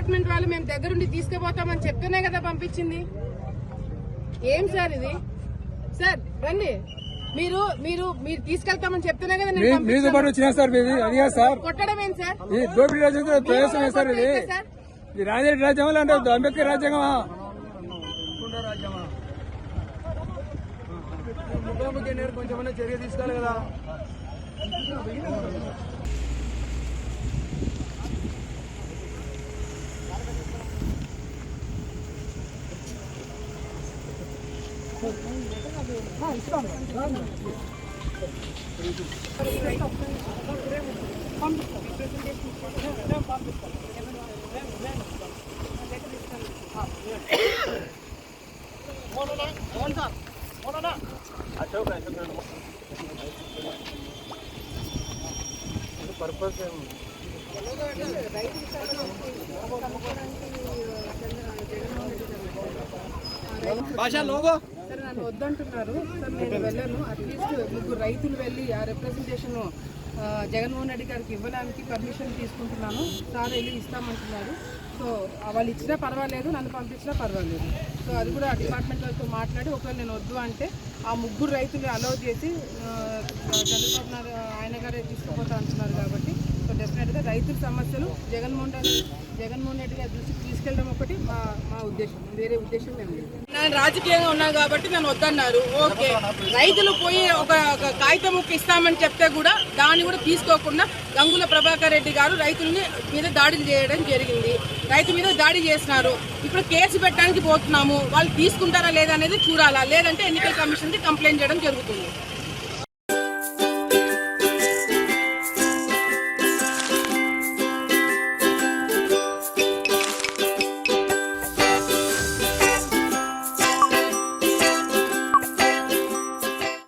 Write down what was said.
Department వాళ్ళు మేము దగ్గరుండి తీసుకుపోతామని చెప్తేనే కదా పంపించింది. ఏం సార్ ఇది? సార్ రండి, మీరు మీరు మీరు తీసుకెళ్తామని చెప్తేనే కదా కొట్టడం ఏంటి సార్? దోపిడీ రాజ్యాంగం ప్రవేశం సార్ ఇది. ఇది రాజరెడ్డి రాజ్యాంగం అంటే అంబేద్కర్ రాజ్యాంగమా? ముఖ్యమంత్రి కొంచెం చర్య తీసుకోవాలి కదా. పర్పస్ భాష లోగో సరే నన్ను వద్దంటున్నారు సార్, నేను వెళ్ళను. అట్లీస్ట్ ముగ్గురు రైతులు వెళ్ళి ఆ రిప్రజెంటేషన్ జగన్మోహన్ రెడ్డి గారికి ఇవ్వడానికి పర్మిషన్ తీసుకుంటున్నాను. సార్ వెళ్ళి ఇస్తామంటున్నారు. సో వాళ్ళు ఇచ్చినా పర్వాలేదు, నన్ను పంపించినా పర్వాలేదు. సో అది కూడా డిపార్ట్మెంట్ వాళ్ళతో మాట్లాడి ఒకవేళ నేను వద్దు అంటే ఆ ముగ్గురు రైతులు అలౌ చేసి చంద్రబాబు నాయుడు ఆయన గారే తీసుకుపోతా అంటున్నారు. కాబట్టి సో డెఫినెట్గా రైతుల సమస్యలు జగన్మోహన్ రెడ్డి గారి దృష్టికి తీసుకెళ్ళడం ఒకటి మా ఉద్దేశం, వేరే ఉద్దేశం ఏం లేదు. నేను రాజకీయంగా ఉన్నాను కాబట్టి నన్ను వద్దన్నారు. ఓకే, రైతులు పోయి ఒక కాగితం ముక్క ఇస్తామని చెప్తే కూడా దాన్ని కూడా తీసుకోకుండా గంగుల ప్రభాకర్ రెడ్డి గారు రైతులని మీద దాడులు చేయడం జరిగింది. రైతు మీద దాడి చేసినారు. ఇప్పుడు కేసు పెట్టడానికి పోతున్నాము. వాళ్ళు తీసుకుంటారా లేదా అనేది చూడాలా, లేదంటే ఎన్నికల కమిషన్కి కంప్లైంట్ చేయడం జరుగుతుంది.